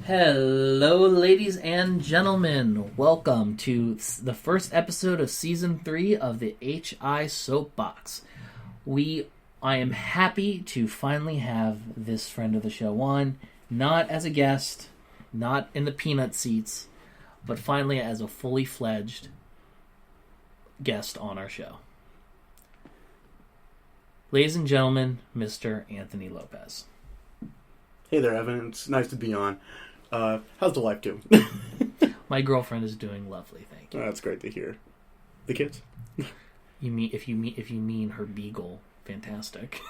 Hello, ladies and gentlemen. Welcome to the first episode of Season 3 of the HI Soapbox. I am happy to finally have this friend of the show on, not as a guest, not in the peanut seats, but finally as a fully fledged guest on our show. Ladies and gentlemen, Mr. Anthony Lopez. Hey there, Evan. It's nice to be on. How's the wife doing? My girlfriend is doing lovely, thank you. Oh, that's great to hear. The kids? If you mean her beagle, fantastic.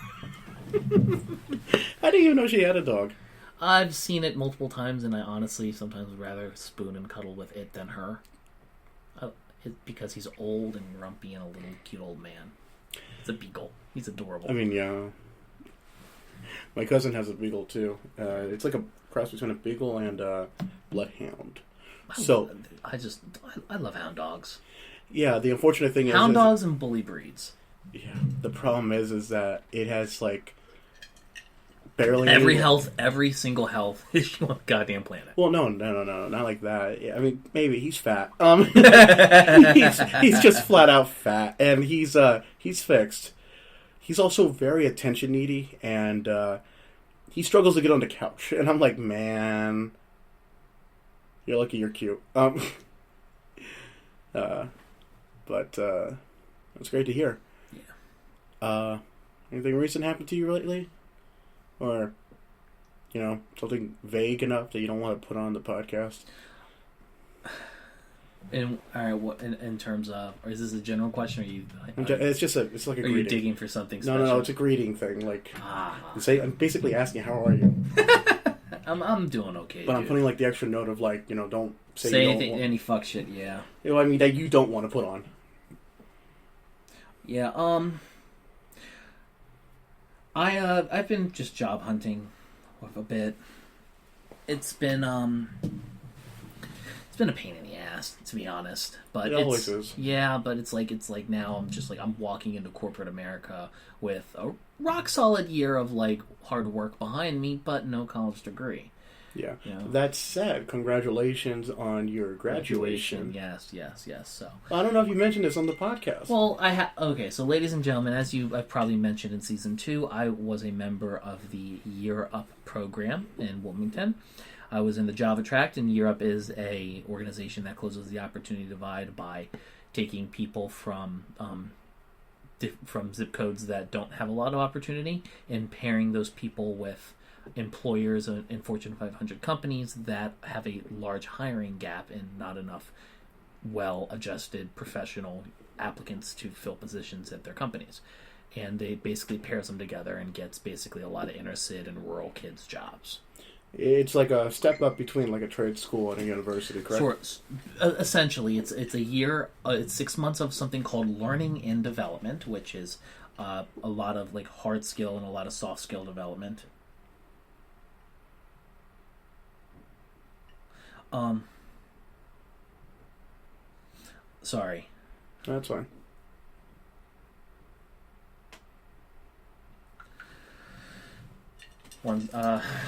I didn't even know she had a dog. I've seen it multiple times, and I honestly sometimes would rather spoon and cuddle with it than her. Because he's old and grumpy and a little cute old man. It's a beagle. He's adorable. I mean, yeah. My cousin has a beagle, too. It's like a cross between a beagle and a bloodhound. I love hound dogs. Yeah, the unfortunate thing is... Hound dogs and bully breeds. Yeah, the problem is that it has, like, barely... Every single health issue on the goddamn planet. Well, no, not like that. Yeah, I mean, maybe he's fat. He's just flat out fat, and he's fixed. He's also very attention needy, and he struggles to get on the couch. And I'm like, man, you're lucky you're cute. But it's great to hear. Yeah. Anything recent happened to you lately? Or, something vague enough that you don't want to put on the podcast? In terms of, or is this a general question? Or it's like a greeting. Are you digging for something special? No, it's a greeting thing. Like, I'm basically asking, how are you? I'm doing okay. But I'm putting like the extra note of like, don't say anything, any fuck shit. Yeah. I mean that you don't want to put on. Yeah. I've been just job hunting a bit. It's been a pain in the ass, to be honest. But it always is. Yeah, but it's like now I'm walking into corporate America with a rock solid year of like hard work behind me, but no college degree. Yeah. That said, congratulations on your graduation. Yes. So I don't know if you mentioned this on the podcast. Well, okay. So, ladies and gentlemen, as I've probably mentioned in season 2, I was a member of the Year Up program in Wilmington. I was in the Java tract, and Year Up is a organization that closes the opportunity divide by taking people from zip codes that don't have a lot of opportunity and pairing those people with employers in Fortune 500 companies that have a large hiring gap and not enough well-adjusted professional applicants to fill positions at their companies. And they basically pairs them together and gets basically a lot of inner city and rural kids jobs. It's like a step up between like a trade school and a university, correct? Essentially, it's a year. It's 6 months of something called learning and development, which is a lot of like hard skill and a lot of soft skill development. Sorry. That's fine.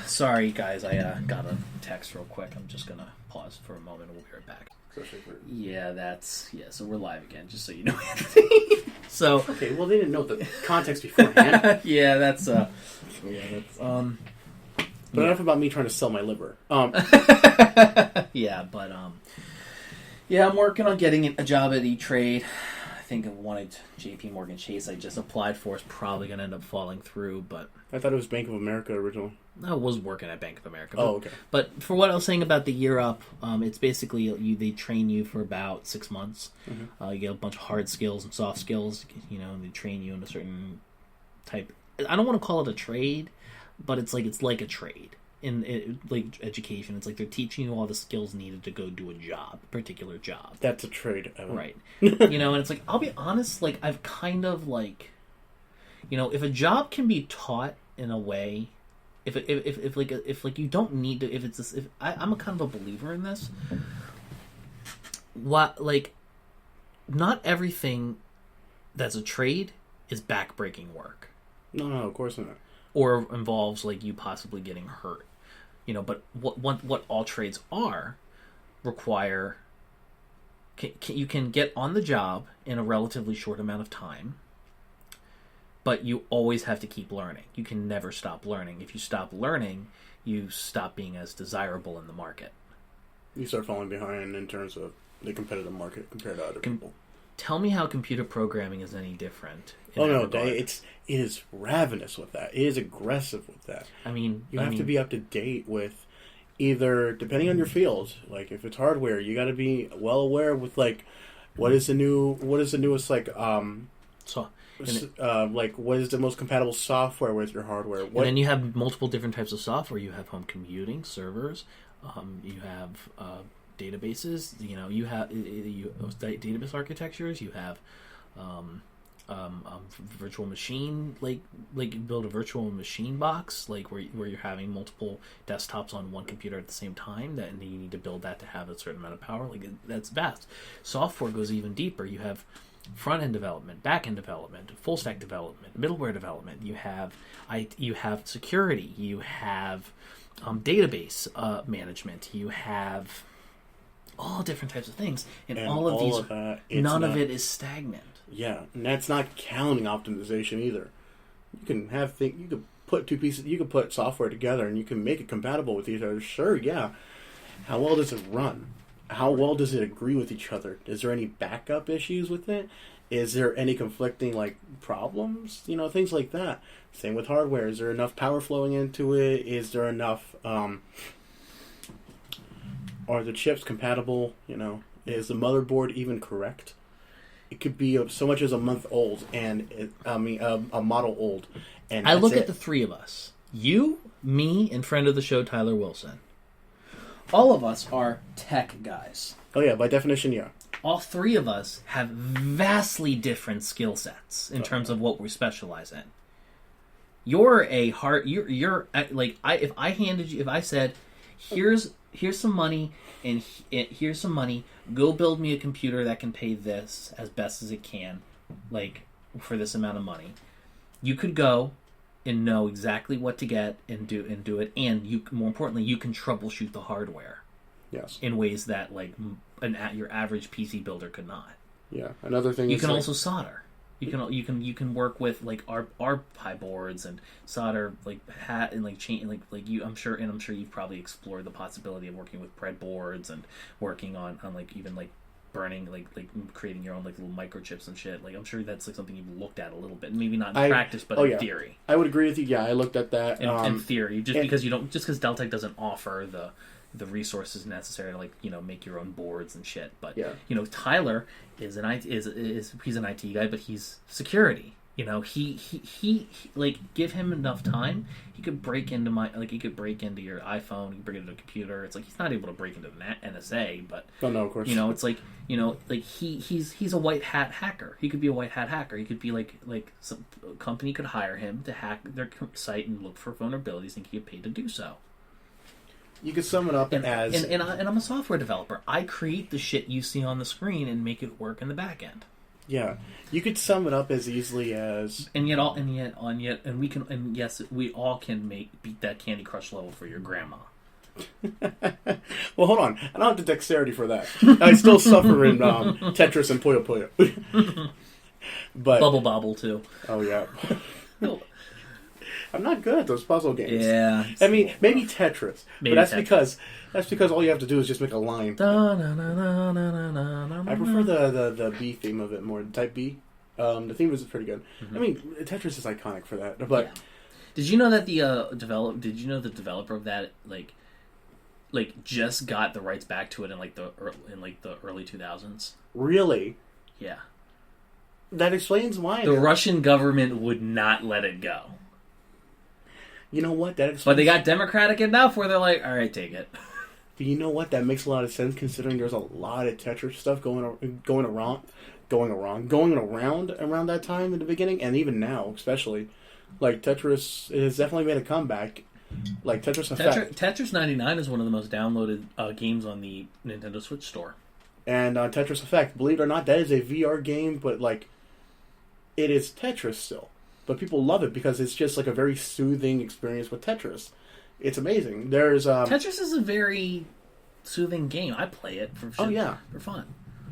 Sorry guys, I got a text real quick. I'm just gonna pause for a moment and we'll be right back. So we're live again, just so you know. So okay, well they didn't know the context beforehand. But enough about me trying to sell my liver. I'm working on getting a job at E-Trade. I think I wanted JP Morgan Chase. I just applied for. It's probably going to end up falling through, but I thought it was Bank of America originally. I was working at Bank of America. Okay. But for what I was saying about the Year Up, it's basically they train you for about 6 months. Mm-hmm. You get a bunch of hard skills and soft skills. And they train you in a certain type. I don't want to call it a trade, but it's like a trade. Like education, it's like they're teaching you all the skills needed to go do a particular job. That's a trade, right? And it's like, I'll be honest, like I've kind of like, if a job can be taught in a way, if you don't need to, I'm a kind of a believer in this. Not everything that's a trade is backbreaking work. No, of course not. Or involves like you possibly getting hurt. But what all trades are require. You can get on the job in a relatively short amount of time, but you always have to keep learning. You can never stop learning. If you stop learning, you stop being as desirable in the market. You start falling behind in terms of the competitive market compared to other people. Tell me how computer programming is any different. It is ravenous with that. It is aggressive with that. You have to be up to date with either, depending on your field, like if it's hardware, you got to be well aware with like what is the newest like what is the most compatible software with your hardware. And then you have multiple different types of software. You have home computing servers. You have databases. You have database architectures. You have virtual machine, like you build a virtual machine box, like where you're having multiple desktops on one computer at the same time, and you need to build that to have a certain amount of power. Like that's vast. Software goes even deeper. You have front end development, back end development, full stack development, middleware development. You have security. You have database management. You have all different types of things, and all of these, none of it is stagnant. Yeah, and that's not counting optimization either. You can put software together and you can make it compatible with each other. Sure, yeah. How well does it run? How well does it agree with each other? Is there any backup issues with it? Is there any conflicting problems? Things like that. Same with hardware. Is there enough power flowing into it? Is there enough? Are the chips compatible? Is the motherboard even correct? It could be so much as a month old, and a model old. And I look at the three of us: you, me, and friend of the show Tyler Wilson. All of us are tech guys. Oh yeah, by definition, yeah. All three of us have vastly different skill sets in terms of what we specialize in. If I said, here's some money, and here's some money, go build me a computer that can pay this as best as it can, for this amount of money, you could go and know exactly what to get and do it, and more importantly, you can troubleshoot the hardware. Yes. In ways that your average PC builder could not. Yeah. Another thing you can also solder. You can work with our pie boards and solder hat and chain I'm sure you've probably explored the possibility of working with breadboards and working on burning creating your own little microchips and shit. I'm sure that's something you've looked at a little bit, maybe not in practice, but in theory. I would agree with you. Yeah, I looked at that in theory. Because Deltec doesn't offer the resources necessary to make your own boards and shit. But Tyler is he's an IT guy, but he's security. He give him enough time, he could break into your iPhone, he could break into a computer. It's he's not able to break into the NSA, but no, of course. He's a white hat hacker. He could be a white hat hacker. He could be some company could hire him to hack their site and look for vulnerabilities and get paid to do so. You could sum it up as... And I'm a software developer. I create the shit you see on the screen and make it work in the back end. Yeah. You could sum it up as easily as... And yes, we all can beat that Candy Crush level for your grandma. Well, hold on. I don't have the dexterity for that. I still suffer in Tetris and Puyo Puyo. But Bubble Bobble, too. Oh, yeah. I'm not good at those puzzle games. Yeah. Maybe Tetris. But that's because all you have to do is just make a line. I prefer the B theme of it more. Type B. The theme is pretty good. Mm-hmm. Tetris is iconic for that. But yeah. Did you know that the developer of that just got the rights back to it in the early 2000s? Really? Yeah. That explains why. The Russian government would not let it go. You know what? But they got democratic enough where they're like, all right, take it. But you know what? That makes a lot of sense considering there's a lot of Tetris stuff going around that time in the beginning, and even now, especially. Tetris has definitely made a comeback. Tetris Effect. Tetris 99 is one of the most downloaded games on the Nintendo Switch store. And Tetris Effect, believe it or not, that is a VR game, but it is Tetris still. But people love it because it's just a very soothing experience with Tetris. It's amazing. There's Tetris is a very soothing game. I play it for fun.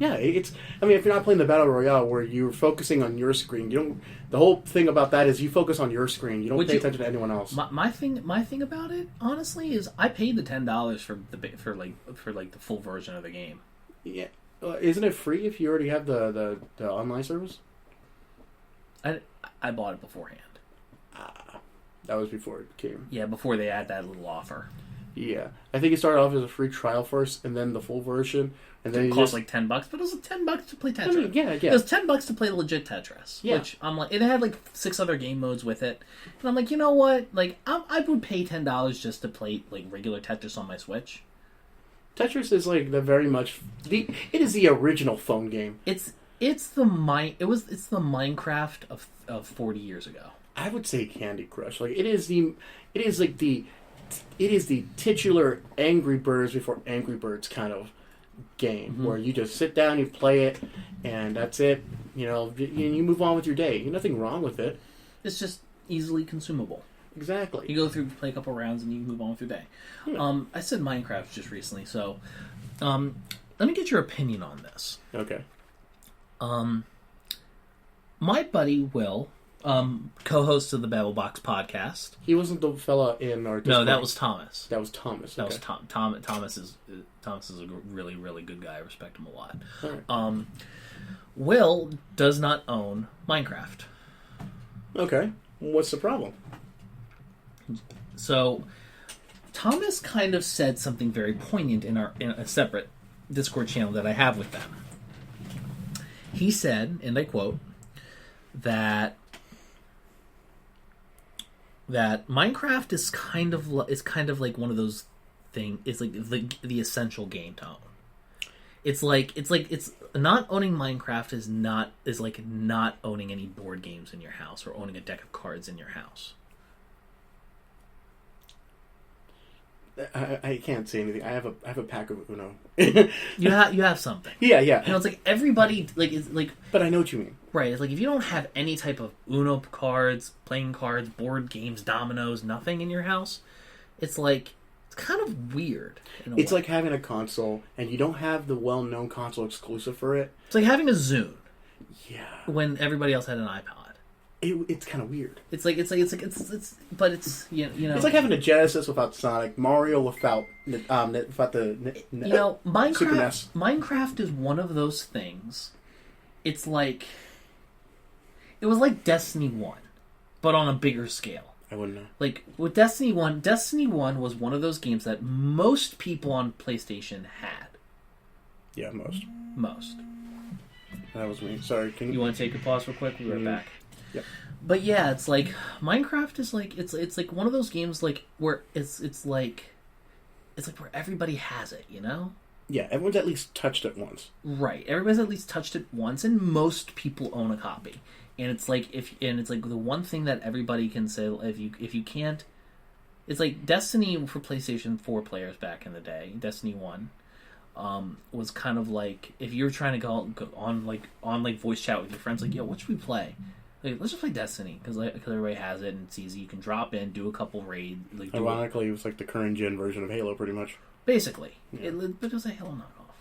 Yeah, it's. I mean, if you're not playing the battle royale where you're focusing on your screen, you don't. The whole thing about that is you focus on your screen. You don't pay attention to anyone else. My thing about it, honestly, is I paid the $10 for the full version of the game. Yeah, isn't it free if you already have the online service? I bought it beforehand. That was before it came. Yeah, before they add that little offer. Yeah, I think it started off as a free trial first, and then the full version, and then it cost like $10, but it was $10 to play Tetris. I mean, yeah. It was $10 to play legit Tetris. Yeah. Which I'm like, it had like 6 other game modes with it, and I'm like, you know what? Like, I would pay $10 just to play like regular Tetris on my Switch. Tetris is like it is the original phone game. It's the Minecraft of 40 years ago. I would say Candy Crush. Like it is the titular Angry Birds before Angry Birds kind of game where you just sit down, you play it, and that's it. You know, you move on with your day. Nothing wrong with it. It's just easily consumable. Exactly. You go through, play a couple rounds, and you move on with your day. Yeah. I said Minecraft just recently, so let me get your opinion on this. Okay. My buddy Will, co-host of the Babelbox podcast. He wasn't the fella in our Discord. No, that was Thomas. That was Thomas. That was Tom. Thomas is a really, really good guy. I respect him a lot. All right. Will does not own Minecraft. Okay. What's the problem? So, Thomas kind of said something very poignant in a separate Discord channel that I have with them. He said, and I quote, that Minecraft is kind of like one of those things. It's like the essential game tone. It's not owning Minecraft is like not owning any board games in your house or owning a deck of cards in your house. I can't say anything. I have a pack of Uno. you have something. Yeah. It's like everybody it's like. But I know what you mean. Right. It's like if you don't have any type of Uno cards, playing cards, board games, dominoes, nothing in your house, it's kind of weird. It's like having a console and you don't have the well-known console exclusive for it. It's like having a Zune. Yeah. When everybody else had an iPod. It's kind of weird. It's like it's you know. It's like having a Genesis without Sonic, Mario without the Minecraft. Super NES. Minecraft is one of those things. It's like it was like Destiny 1, but on a bigger scale. I wouldn't know. Like with Destiny 1 was one of those games that most people on PlayStation had. Yeah, most. That was me. Sorry. You want to take a pause real quick? We'll be right back. Yep. But yeah, it's like Minecraft is like it's like one of those games like where it's like where everybody has it, you know? Yeah, everyone's at least touched it once. Right. Everybody's at least touched it once, and most people own a copy. And it's like it's like the one thing that everybody can say if you can't, it's like Destiny for PlayStation 4 players back in the day. Destiny 1 was kind of like if you're trying to go on voice chat with your friends, like, yo, what should we play? Like, let's just play Destiny because everybody has it and it's easy. You can drop in, do a couple raid. Ironically, it was like the current gen version of Halo, pretty much. Basically, yeah. But it was a Halo knockoff.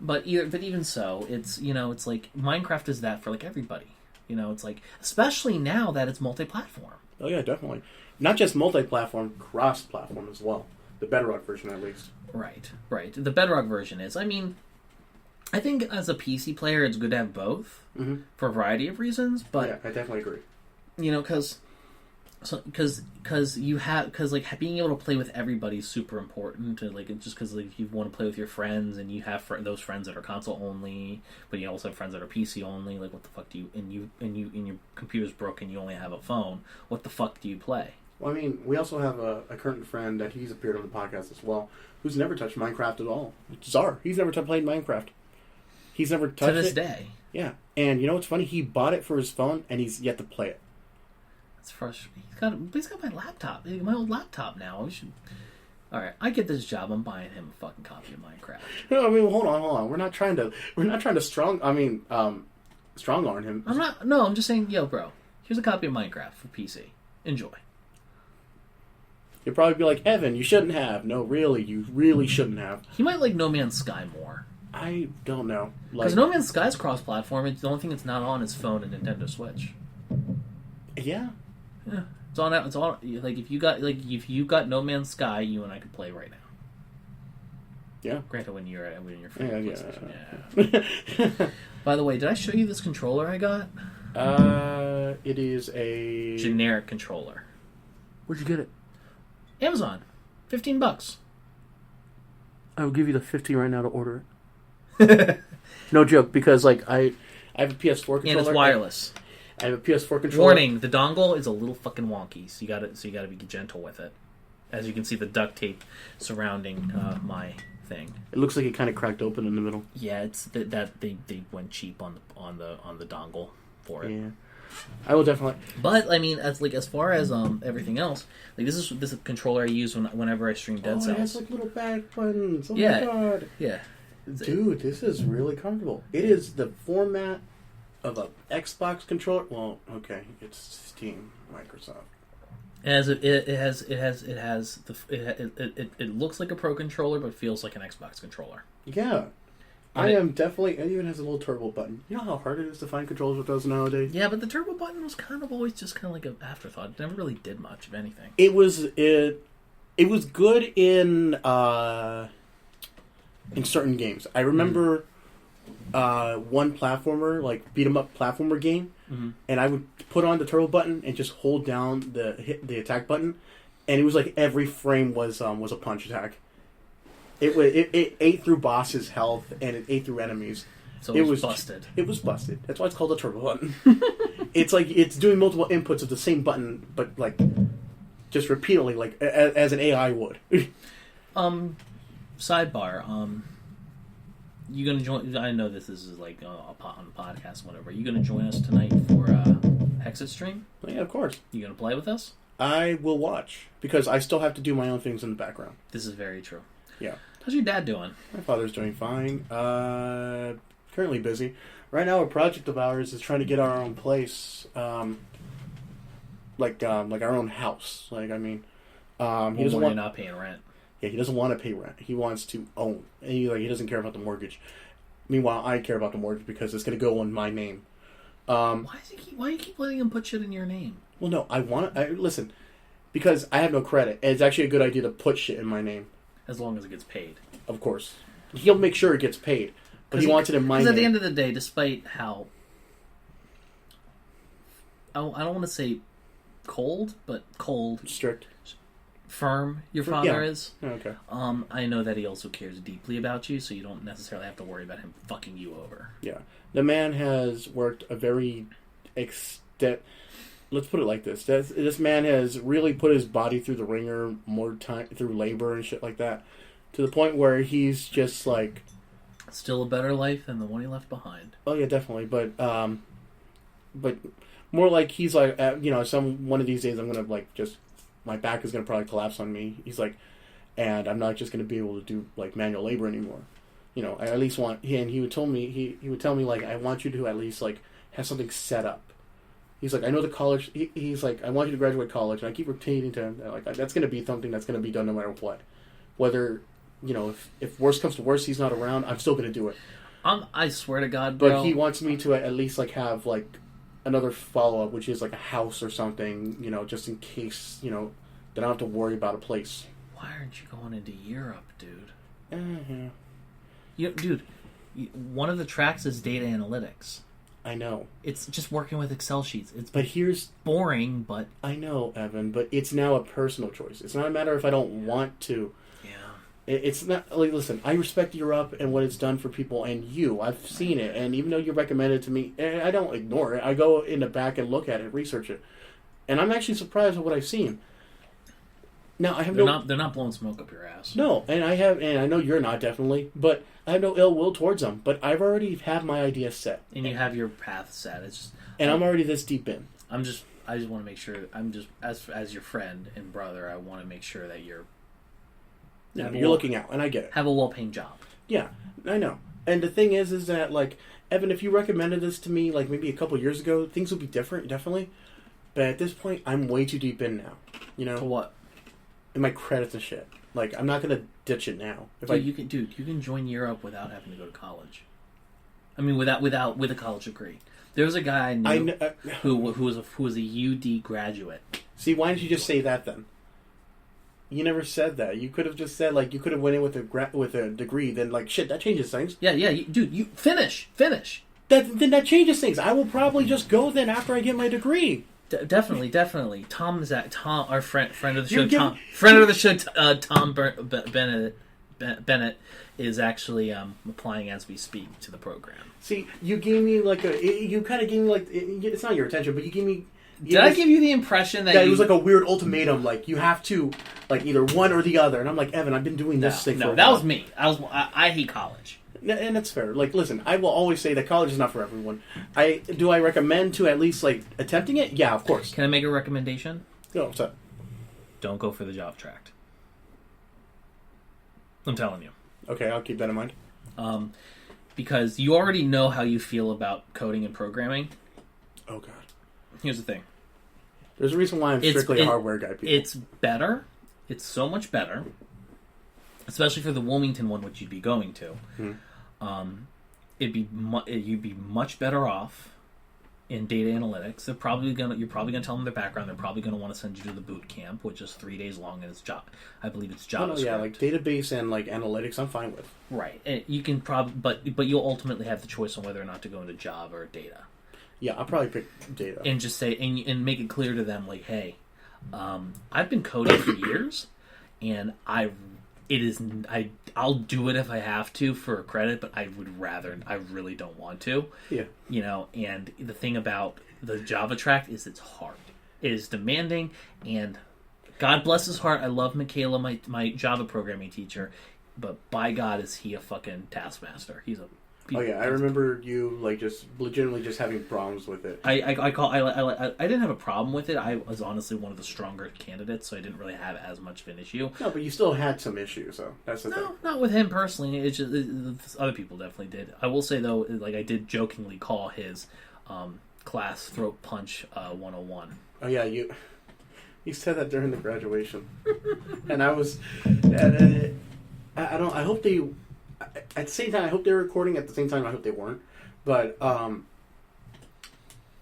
But even so, it's it's like Minecraft is that for like everybody. It's like especially now that it's multi-platform. Oh yeah, definitely. Not just multi-platform, cross-platform as well. The Bedrock version, at least. Right. The Bedrock version is. I mean, I think as a PC player, it's good to have both for a variety of reasons. But yeah, I definitely agree. Because like being able to play with everybody is super important. Just because like you want to play with your friends and you have those friends that are console only, but you also have friends that are PC only. Like, what the fuck do you and your computer's broken? You only have a phone. What the fuck do you play? Well, I mean, we also have a current friend that he's appeared on the podcast as well, who's never touched Minecraft at all. Czar, he's never played Minecraft. He's never touched it. To this day. Yeah. And you know what's funny? He bought it for his phone, and he's yet to play it. That's frustrating. He's got my laptop. My old laptop now. Alright, I get this job. I'm buying him a fucking copy of Minecraft. No, I mean, hold on. We're not trying to strong arm him. I'm just saying, yo, bro, here's a copy of Minecraft for PC. Enjoy. You'll probably be like, Evan, you shouldn't have. No, really, you really shouldn't have. He might like No Man's Sky more. I don't know. Because No Man's Sky is cross-platform. It's the only thing that's not on his phone and Nintendo Switch. Yeah. Yeah. It's on. It's on. Like if you got No Man's Sky, you and I could play right now. Yeah. Granted, when you're free PlayStation. Yeah. By the way, did I show you this controller I got? It is a generic controller. Where'd you get it? Amazon, $15. I will give you the 50 right now to order it. No joke, because like I have a PS4 controller and it's wireless. I have a PS4 controller. Warning: the dongle is a little fucking wonky, so you gotta be gentle with it. As you can see, the duct tape surrounding my thing. It looks like it kind of cracked open in the middle. Yeah, it's that they went cheap on the dongle for it. Yeah, I will definitely. But I mean, as far as everything else, like this is a controller I use whenever I stream Dead Cells. It has like little back buttons. Oh yeah. my god. Yeah. Dude, this is really comfortable. It is the format of a Xbox controller. Well, okay, it's Steam, Microsoft. It looks like a Pro controller, but feels like an Xbox controller. Yeah. I am definitely... It even has a little turbo button. You know how hard it is to find controllers with those nowadays? Yeah, but the turbo button was kind of always just kind of like an afterthought. It never really did much of anything. It was good in certain games. I remember one platformer, like beat-em-up platformer game, and I would put on the turbo button and just hold down the attack button, and it was like every frame was a punch attack. It ate through bosses' health and it ate through enemies. So it was busted. It was busted. That's why it's called a turbo button. It's like it's doing multiple inputs of the same button, but like just repeatedly, like as an AI would. Sidebar. You gonna join? I know this is like on a podcast, whatever. You gonna join us tonight for Hexit stream? Yeah, of course. You gonna play with us? I will watch because I still have to do my own things in the background. This is very true. Yeah. How's your dad doing? My father's doing fine. Currently busy. Right now, a project of ours is trying to get our own place, like our own house. Like I mean, he doesn't want. Not paying rent. Yeah, he doesn't want to pay rent. He wants to own, and he doesn't care about the mortgage. Meanwhile, I care about the mortgage because it's going to go on my name. Why do you keep letting him put shit in your name? Well, no, listen, because I have no credit, and it's actually a good idea to put shit in my name. As long as it gets paid. Of course. He'll make sure it gets paid. But he wants it in my name. Because at the end of the day, despite how... I don't want to say cold, but cold. Strict. Firm your father is. Okay. I know that he also cares deeply about you, so you don't necessarily have to worry about him fucking you over. Yeah. The man has worked a very let's put it like this. This man has really put his body through the ringer more time through labor and shit like that, to the point where he's just like still a better life than the one he left behind. Oh yeah, definitely. But more like he's like one of these days I'm gonna like just my back is gonna probably collapse on me. He's like, and I'm not just gonna be able to do like manual labor anymore. You know, I at least want and he would tell me he would tell me like I want you to at least like have something set up. He's like, I know the college. He's like, I want you to graduate college, and I keep repeating to him like that's going to be something that's going to be done no matter what. Whether if worst comes to worst, he's not around, I'm still going to do it. I swear to God, bro. But he wants me to at least like have like another follow up, which is like a house or something, just in case that I don't have to worry about a place. Why aren't you going into Europe, dude? Yeah. Dude, one of the tracks is data analytics. I know. It's just working with Excel sheets. Here's boring, but... I know, Evan, but it's now a personal choice. It's not a matter if I don't want to. Yeah. It's not... Like, listen, I respect Europe and what it's done for people and you. I've seen it, and even though you recommended it to me, I don't ignore it. I go in the back and look at it, research it. And I'm actually surprised at what I've seen. Now, I have they're not blowing smoke up your ass. No, and I know you're not, definitely, but I have no ill will towards them. But I've already had my idea set. And you have your path set. It's just... And I'm already this deep in. I just want to make sure, as your friend and brother, I want to make sure that you're looking out, and I get it. Have a well-paying job. Yeah, I know. And the thing is that, like, Evan, if you recommended this to me, like, maybe a couple years ago, things would be different, definitely. But at this point, I'm way too deep in now, To what? my credits and shit. Like, I'm not gonna ditch it now. You can join Europe without having to go to college. I mean, with a college degree. There was a guy I knew who was a UD graduate. See, why didn't you just say that then? You never said that. You could have just said, like, you could have went in with a degree. Then, like, shit, that changes things. Yeah, you finish. Then that changes things. I will probably just go then after I get my degree. Definitely. Tom, our friend of the show, Tom Bennett is actually applying as we speak to the program. See, you gave me it's not your attention, but you gave me. Did I give you the impression that it was like a weird ultimatum, like you have to, like either one or the other? And I'm like, Evan, I've been doing this thing for a while. That was me. I hate college. And that's fair. Like, listen, I will always say that college is not for everyone. Do I recommend to at least, like, attempting it? Yeah, of course. Can I make a recommendation? No, what's up? Don't go for the job tract. I'm telling you. Okay, I'll keep that in mind. Because you already know how you feel about coding and programming. Oh, God. Here's the thing. There's a reason why I'm strictly a hardware guy, people. It's better. It's so much better. Especially for the Wilmington one, which you'd be going to. Hmm. You'd be much better off in data analytics. You're probably gonna tell them their background. They're probably gonna want to send you to the boot camp, which is 3 days long, and it's I believe it's JavaScript. Yeah, like database and like analytics, I'm fine with. Right, and you can but you'll ultimately have the choice on whether or not to go into Java or data. Yeah, I'll probably pick data and just say and make it clear to them, like, hey, I've been coding for years, and I'll do it if I have to for a credit, but I really don't want to. Yeah. And the thing about the Java track is it's hard. It is demanding, and God bless his heart, I love Michaela, my Java programming teacher, but by God is he a fucking taskmaster. He's a... Oh yeah, I remember you like just legitimately just having problems with it. I didn't have a problem with it. I was honestly one of the stronger candidates, so I didn't really have as much of an issue. No, but you still had some issues, so that's the thing. No, not with him personally. It's just other people definitely did. I will say though, like I did jokingly call his class throat punch 101. Oh yeah, you said that during the graduation, and I was, I hope they. At the same time, I hope they were recording. At the same time, I hope they weren't. But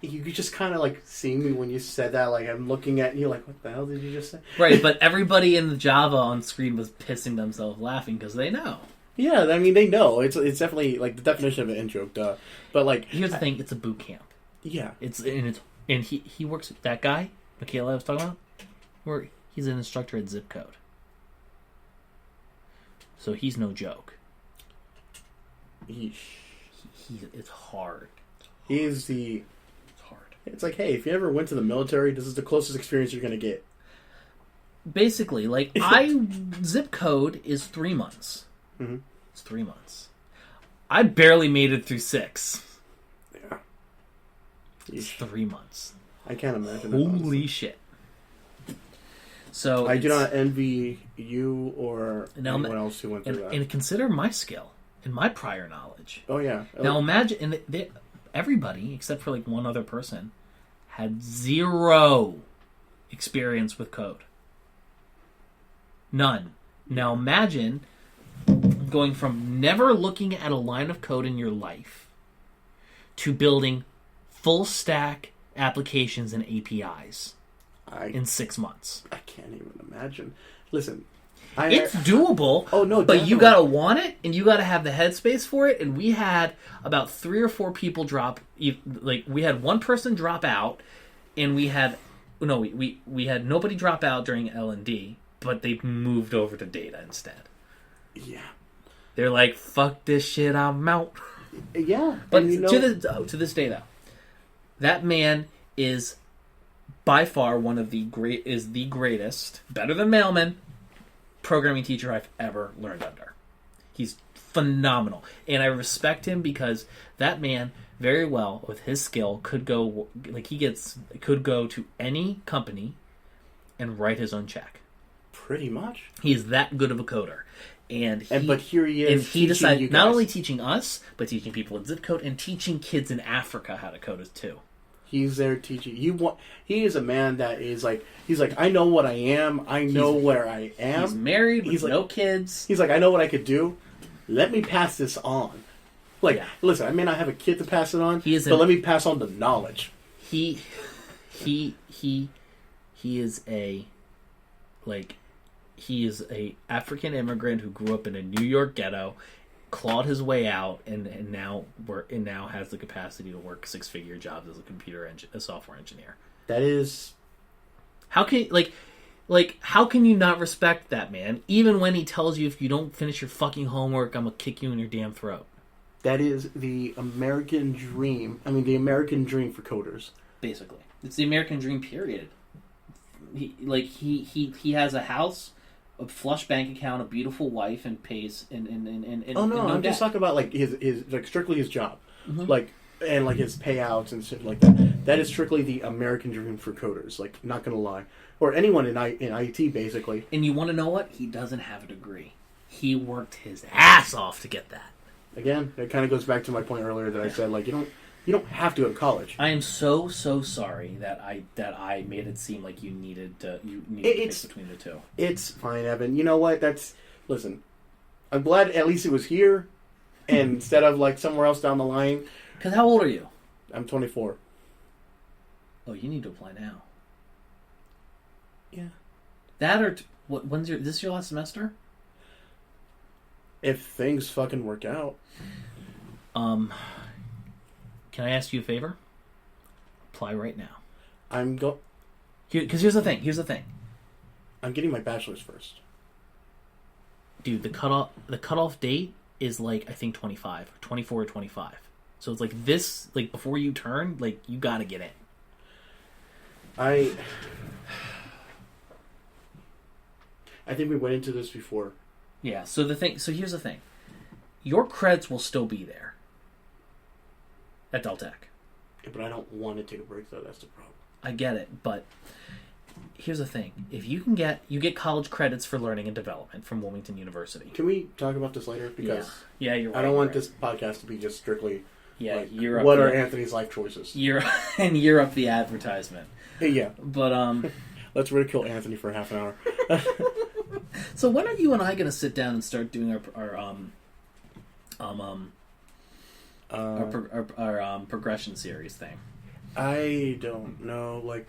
you could just kind of like see me when you said that. Like I'm looking at you, like what the hell did you just say? Right, but everybody in the Java on screen was pissing themselves laughing because they know. Yeah, I mean they know. It's definitely like the definition of an in-joke, duh. But like here's the thing: it's a boot camp. Yeah, and he works. That guy, Michaela, I was talking about, where he's an instructor at Zip Code, so he's no joke. It's hard. It's hard. It's like, hey, if you ever went to the military, this is the closest experience you're going to get. Basically, like, Zip Code is 3 months. Mm-hmm. It's 3 months. I barely made it through 6. Yeah. It's 3 months. I can't imagine. Holy shit. So I do not envy you or anyone else who went through that. And consider my skill. In my prior knowledge. Oh, yeah. Now imagine, everybody, except for like one other person, had 0 experience with code. None. Now imagine going from never looking at a line of code in your life to building full stack applications and APIs in 6 months. I can't even imagine. Listen... It's doable. Oh no! But you gotta want it, and you gotta have the headspace for it. And we had about 3 or 4 people drop. Like we had one person drop out, and we had nobody drop out during L&D, but they moved over to data instead. Yeah, they're like, "Fuck this shit, I'm out." Yeah, but to this day, though, that man is by far the greatest, better than Mailman, programming teacher I've ever learned under. He's phenomenal, and I respect him because that man very well with his skill could go to any company and write his own check. Pretty much, he's that good of a coder, but here he is. And he decided not only teaching us, but teaching people in Zip Code and teaching kids in Africa how to code too. He's there teaching. He is a man that is like, he's like, I know what I am. I know where I am. He's married with He's like, no kids. He's like, I know what I could do. Let me pass this on. Like, listen, I may not have a kid to pass it on, but let me pass on the knowledge. He is a, like, he is a African immigrant who grew up in a New York ghetto, clawed his way out, and now has the capacity to work 6-figure jobs as a software engineer. That is, how can how can you not respect that man? Even when he tells you, if you don't finish your fucking homework, I'm gonna kick you in your damn throat. That is the American dream. I mean, the American dream for coders. Basically, it's the American dream. Period. He has a house, a flush bank account, a beautiful wife, and pays and oh no, I'm debt. just talking about like his like strictly his job, like and like his payouts and shit like that. That is strictly the American dream for coders. Like, not gonna lie, or anyone in IT basically. And you want to know what? He doesn't have a degree. He worked his ass off to get that. Again, it kind of goes back to my point earlier that I said, like, you don't have to go to college. I am so sorry that I made it seem like you needed to pick between the two. It's fine, Evan. You know what? Listen. I'm glad at least it was here, and instead of like somewhere else down the line. Because how old are you? I'm 24. Oh, you need to apply now. Yeah. That or when's this your last semester? If things fucking work out. Can I ask you a favor? Apply right now. Because here's the thing. I'm getting my bachelor's first. Dude, the cutoff date is like, I think 24 or 25. So it's like this, like before you turn, like you gotta get in. I think we went into this before. Yeah, so here's the thing. Your creds will still be there at Deltec. Yeah, but I don't want to take a break though, that's the problem. I get it, but here's the thing. If you get college credits for learning and development from Wilmington University. Can we talk about this later? Because yeah, you're right. I don't want this podcast to be just strictly what are Anthony's life choices. You're up the advertisement. Yeah. But let's ridicule Anthony for half an hour. So when are you and I going to sit down and start doing our progression series thing? I don't know. Like,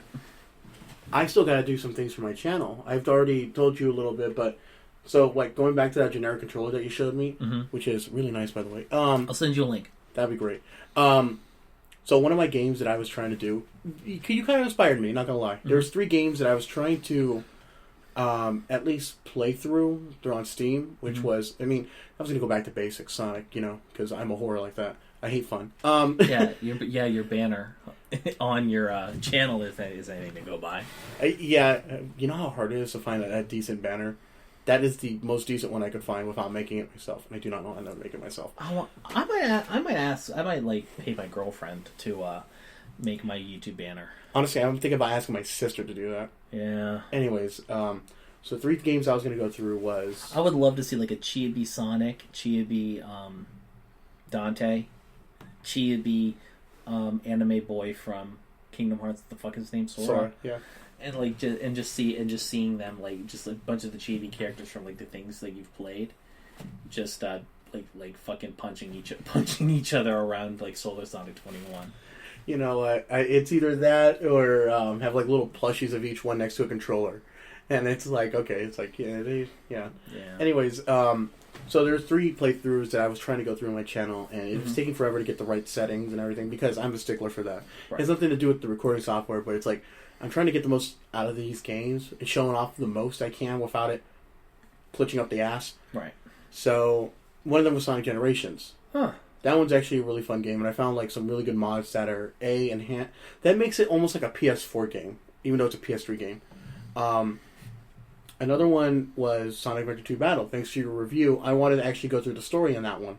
I still got to do some things for my channel. I've already told you a little bit, but so like going back to that generic controller that you showed me, which is really nice, by the way. I'll send you a link. That'd be great. So one of my games that I was trying to do, you kind of inspired me. Not gonna lie. There's 3 games that I was trying to at least play through. They're on Steam, which was, I mean, I was gonna go back to basic Sonic, because I'm a whore like that. I hate fun. Your banner on your channel is anything to go by. You know how hard it is to find a decent banner. That is the most decent one I could find without making it myself, and I do not know how to make it myself. I might pay my girlfriend to make my YouTube banner. Honestly, I'm thinking about asking my sister to do that. Yeah. Anyways, so 3 games I was going to go through was... I would love to see like a Chibi Sonic, Chibi Dante, Chibi anime boy from Kingdom Hearts. What the fuck is his name? Sora. Yeah. And just seeing them, like just a bunch of the chibi characters from like the things that you've played, just like fucking punching each other around like Solar Sonic 21. You know, it's either that or have like little plushies of each one next to a controller, and it's like okay, it's like yeah. Anyways, so there's 3 playthroughs that I was trying to go through on my channel, and it was taking forever to get the right settings and everything because I'm a stickler for that. Right. It has nothing to do with the recording software, but it's like. I'm trying to get the most out of these games and showing off the most I can without it glitching up the ass. Right. So, one of them was Sonic Generations. Huh. That one's actually a really fun game, and I found like some really good mods that are enhanced. That makes it almost like a PS4 game, even though it's a PS3 game. Another one was Sonic Adventure 2 Battle. Thanks to your review, I wanted to actually go through the story on that one.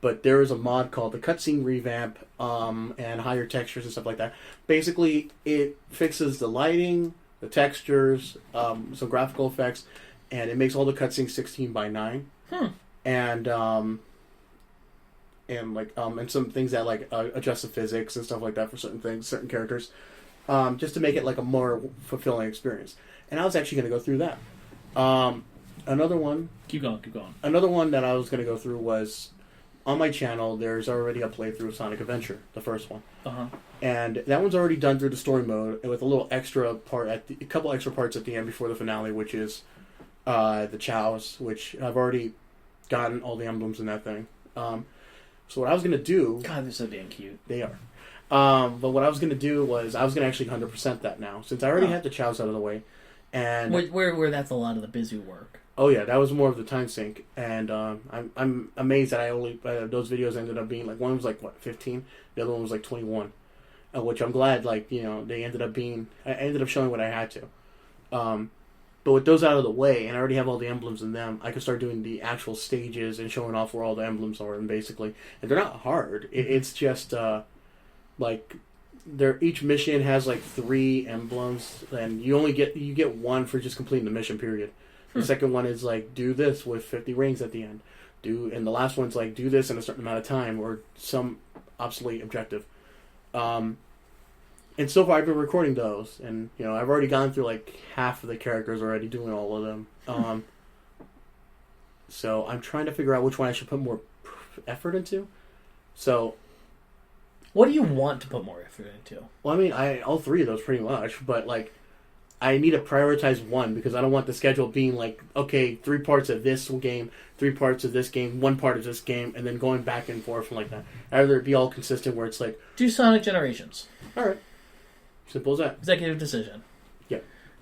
But there is a mod called the Cutscene Revamp and higher textures and stuff like that. Basically, it fixes the lighting, the textures, some graphical effects, and it makes all the cutscenes 16:9. And and and some things that adjust the physics and stuff like that for certain things, certain characters, just to make it like a more fulfilling experience. And I was actually going to go through that. Another one. Keep going. Another one that I was going to go through was on my channel. There's already a playthrough of Sonic Adventure, the first one, and that one's already done through the story mode, and with a little extra part a couple extra parts at the end before the finale, which is the Chows, which I've already gotten all the emblems in that thing. So what I was going to do... God, they're so damn cute. They are. But what I was going to do was I was going to actually 100% that now, since I already had the Chows out of the way. And where that's a lot of the busy work. Oh yeah, that was more of the time sink, and I'm amazed that I only those videos ended up being one was 15, the other one was 21, which I'm glad they ended up being. I ended up showing what I had to, but with those out of the way, and I already have all the emblems in them, I could start doing the actual stages and showing off where all the emblems are, and they're not hard. It's just each mission has 3 emblems, and you get one for just completing the mission period. The second one is do this with 50 rings at the end. And the last one's do this in a certain amount of time or some obsolete objective. And so far I've been recording those, and I've already gone through half of the characters already, doing all of them. So I'm trying to figure out which one I should put more effort into. So what do you want to put more effort into? Well, I mean, all 3 of those pretty much, but I need to prioritize one, because I don't want the schedule being okay, 3 parts of this game, 3 parts of this game, 1 part of this game, and then going back and forth and like that. I'd rather it be all consistent where it's do Sonic Generations. Alright. Simple as that. Executive decision. Yeah.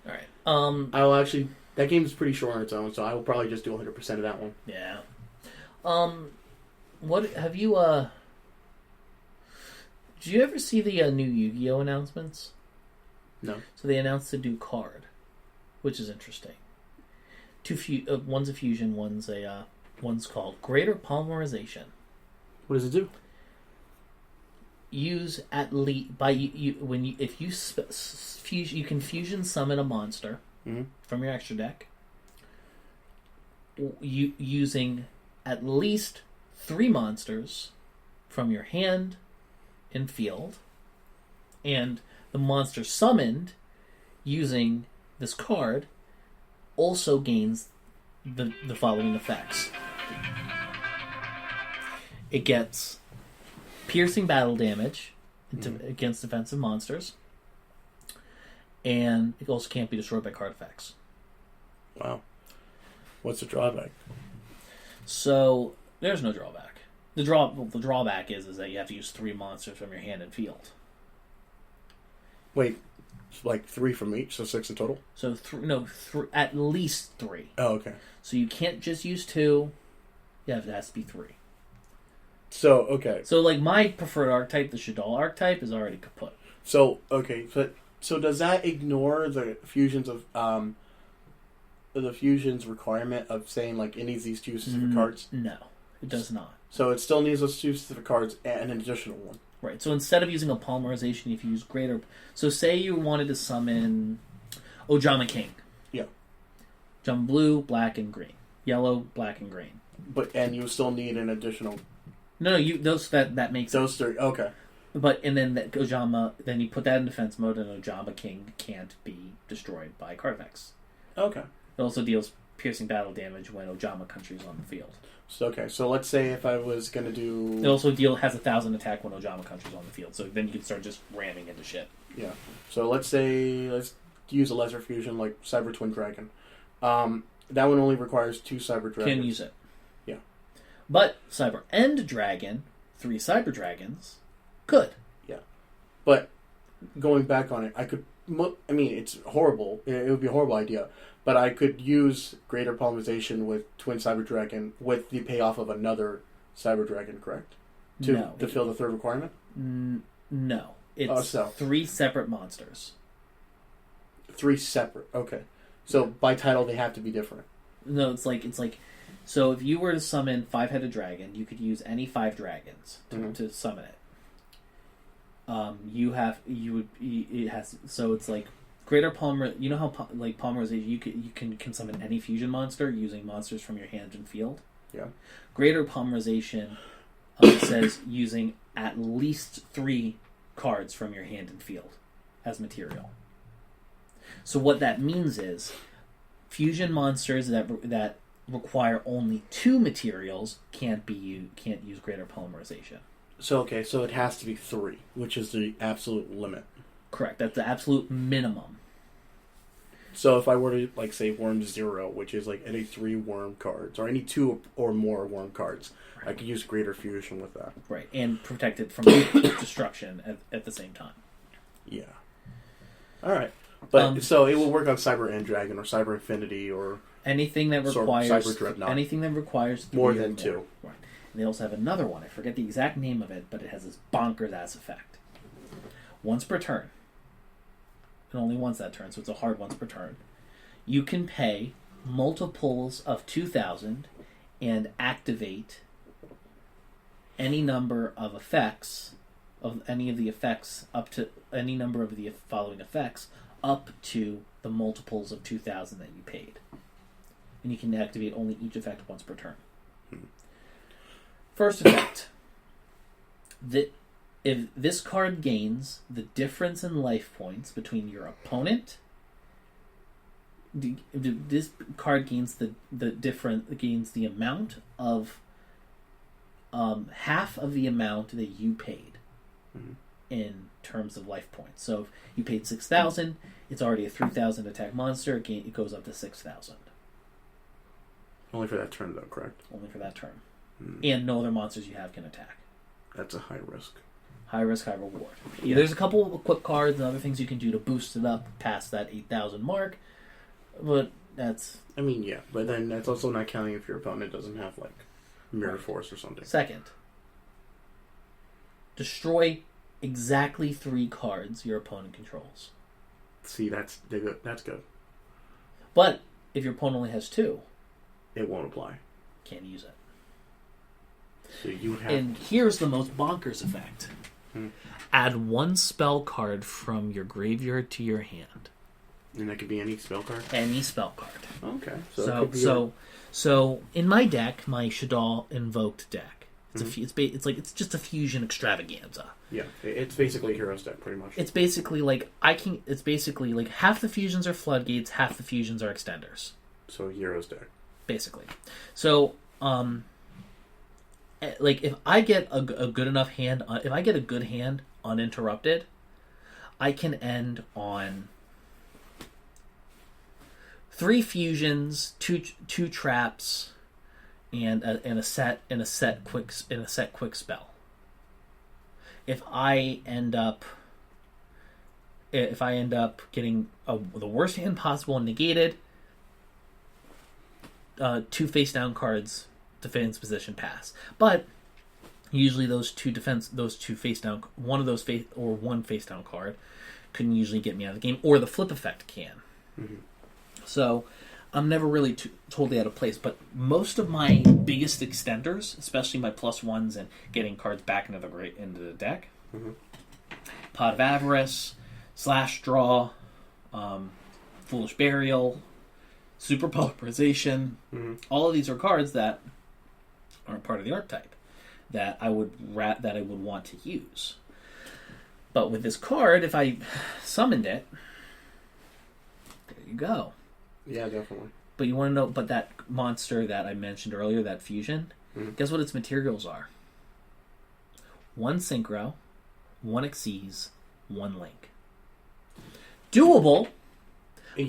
Alright. I will actually... That game is pretty short on its own, so I will probably just do 100% of that one. Yeah. What... Have you, Did you ever see the new Yu-Gi-Oh! Announcements? No. So they announced a new card, which is interesting. One's a fusion, one's called Greater Polymerization. What does it do? Use at least if you can fusion summon a monster from your extra deck. Using at least 3 monsters from your hand and field, and the monster summoned using this card also gains the following effects. It gets piercing battle damage against defensive monsters, and it also can't be destroyed by card effects. Wow. What's the drawback? So there's no drawback. The drawback is that you have to use 3 monsters from your hand and field. Wait, 3 from each, so 6 in total? So at least 3. Oh, okay. So you can't just use 2. It has to be 3. So, okay. So, my preferred archetype, the Shaddoll archetype, is already kaput. So, okay. So does that ignore the fusions of, the fusions requirement of saying, it needs these 2 specific cards? No, it does not. So it still needs those 2 specific cards and an additional one. Right, so instead of using a polymerization, if you use greater... So say you wanted to summon Ojama King. Yeah. Jump blue, black, and green. Yellow, black, and green. And you still need an additional... No, that makes those 3, okay. And then that Ojama... Then you put that in defense mode, and Ojama King can't be destroyed by card effects. Okay. It also deals piercing battle damage when Ojama Country is on the field. So let's say if I was going to do... It also has 1,000 attack when Ojama Country's on the field, so then you can start just ramming into shit. Yeah. So let's use a lesser fusion like Cyber Twin Dragon. That one only requires 2 Cyber Dragons. Can use it. Yeah. But Cyber End Dragon, 3 Cyber Dragons, could. Yeah. But going back on it, it's horrible. It would be a horrible idea. But I could use Greater Polymerization with Twin Cyber Dragon with the payoff of another Cyber Dragon, correct? To fill the 3rd requirement? No. It's 3 separate monsters. 3 separate, okay. So by title, they have to be different. No, it's like... So if you were to summon 5-headed dragon, you could use any 5 dragons to summon it. So it's like Greater Polymer. You know how polymerization, you can summon any fusion monster using monsters from your hand and field. Yeah. Greater Polymerization It says using at least 3 cards from your hand and field as material. So what that means is fusion monsters that require only 2 materials can't use greater polymerization. So it has to be 3, which is the absolute limit. Correct. That's the absolute minimum. So if I were to, like, say worm 0, which is like any 3 worm cards, or any 2 or more worm cards, right, I could use greater fusion with that. Right, and protect it from destruction at the same time. Yeah. Alright. But so it will work on Cyber End Dragon or Cyber Infinity or anything that requires Cyber Dreadnought. Anything that requires 3 more than 2. Right. And they also have another one. I forget the exact name of it, but it has this bonkers ass effect. Once per turn. And only once that turn, so it's a hard once per turn. You can pay multiples of 2,000 and activate any number of effects, of any of the effects, up to any number of the following effects, up to the multiples of 2,000 that you paid. And you can activate only each effect once per turn. First effect. If this card gains the difference in life points between your opponent, this card gains gains the amount of half of the amount that you paid in terms of life points. So if you paid 6,000, it's already a 3,000 attack monster. It goes up to 6,000. Only for that turn, though, correct? Only for that turn. And no other monsters you have can attack. That's a high risk. High risk, high reward. Yeah, there's a couple of equip cards and other things you can do to boost it up past that 8,000 mark, but that's... I mean, yeah, but then that's also not counting if your opponent doesn't have, like, Mirror Force or something. Second, destroy exactly 3 cards your opponent controls. See, that's good. But if your opponent only has 2... it won't apply. Can't use it. So you have... And here's the most bonkers effect. Add 1 spell card from your graveyard to your hand. And that could be any spell card? Any spell card. Okay. So in my deck, my Shaddoll Invoked deck, it's just a fusion extravaganza. Yeah, it's basically Heroes deck, pretty much. It's basically like half the fusions are floodgates, half the fusions are extenders. So Heroes deck. Basically. So, like, if I get a good enough hand, if I get a good hand uninterrupted, I can end on 3 fusions, two traps, and a set quick spell. If I end up getting the worst hand possible and negated, 2 face down cards, defense position pass. But usually those two face down, one face down card can usually get me out of the game, or the flip effect can. Mm-hmm. So I'm never really totally out of place. But most of my biggest extenders, especially my +1s and getting cards back into the deck, Pot of Avarice, Slash Draw, Foolish Burial, Super Polarization, all of these are cards that aren't part of the archetype that I would want to use. But with this card, if I summoned it, there you go. Yeah, definitely. But you want to know, but that monster that I mentioned earlier, that fusion, guess what its materials are? 1 Synchro, 1 Xyz, 1 Link. Doable,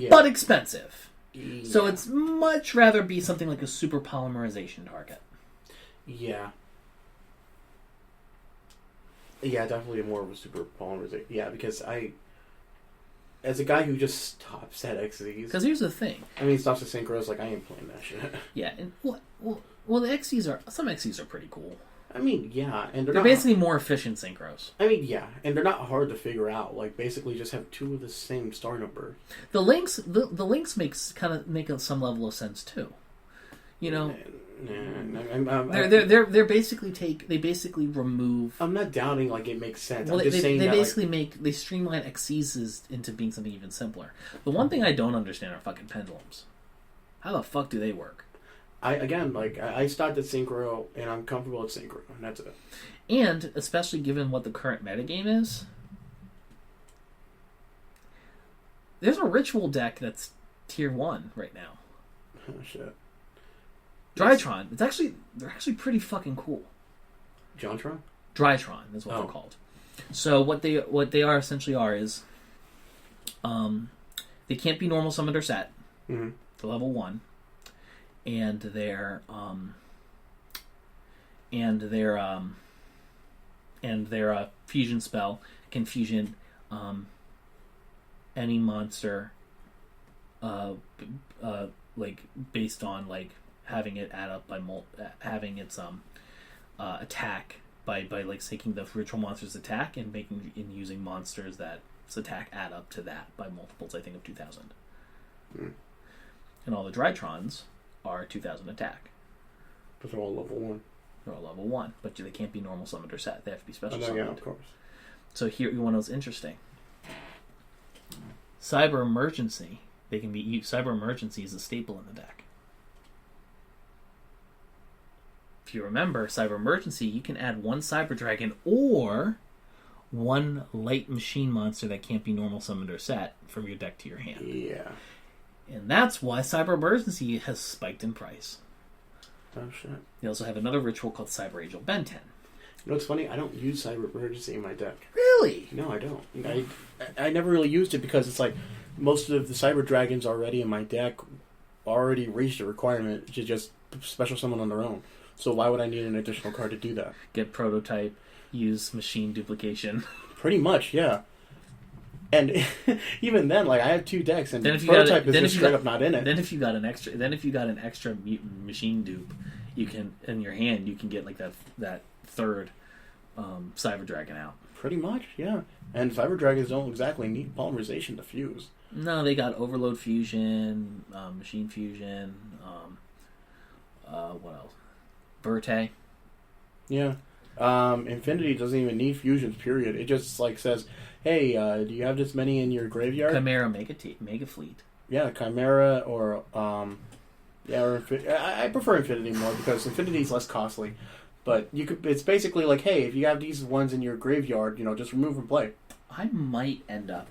but expensive. Yeah. So it's much rather be something like a super polymerization target. Yeah. Yeah, definitely more of a super polymerization. Yeah, because as a guy who just stops at XZs... Because here's the thing. I mean, stops at Synchros, like, I ain't playing that shit. Yeah, and well, the XZs some XZs are pretty cool. I mean, yeah, and they're basically more efficient synchros. I mean, yeah, and they're not hard to figure out. Like, basically, just have 2 of the same star number. The links make some level of sense too. You know, they basically remove. I'm not doubting like it makes sense. Well, I'm just saying they streamline Xyzs into being something even simpler. The one thing I don't understand are fucking pendulums. How the fuck do they work? I stopped at synchro, and I'm comfortable at synchro, and that's it. And especially given what the current metagame is, there's a ritual deck that's tier 1 right now. Oh shit. Drytron. They're actually pretty fucking cool. Jontron? Drytron is what they're called. So what they are essentially is, they can't be normal summoned or set. Mm-hmm. To level 1, and their fusion spell can fusion any monster, like based on like having it add up by having its attack by like taking the ritual monster's attack and using monsters that its attack add up to that by multiples, I think, of 2,000. Mm. And all the Drytrons are 2,000 attack. But they're all level 1. They're all level 1, but they can't be normal summoned or set. They have to be special summoned. Yeah, of course. So here, you want to know what's interesting. Cyber Emergency. They can be Cyber Emergency is a staple in the deck. If you remember, Cyber Emergency, you can add 1 Cyber Dragon or 1 light machine monster that can't be normal summoned or set from your deck to your hand. Yeah. And that's why Cyber Emergency has spiked in price. Oh, shit. They also have another ritual called Cyber Angel Ben 10. You know what's funny? I don't use Cyber Emergency in my deck. Really? No, I don't. I never really used it because it's like most of the Cyber Dragons already in my deck already reached a requirement to just special summon on their own. So why would I need an additional card to do that? Get prototype, use machine duplication. Pretty much, yeah. And even then, like I have 2 decks, and prototype is just straight up not in it. Then if you got an extra machine dupe, you can in your hand you can get like that third Cyber Dragon out. Pretty much, yeah. And Cyber Dragons don't exactly need polymerization to fuse. No, they got Overload Fusion, Machine Fusion. What else? Verte. Yeah. Infinity doesn't even need fusions, period. It just like says, hey, do you have this many in your graveyard? Chimera Mega Fleet. Yeah, Chimera or I prefer Infinity more because Infinity is less costly. But it's basically like, hey, if you have these ones in your graveyard, just remove and play. I might end up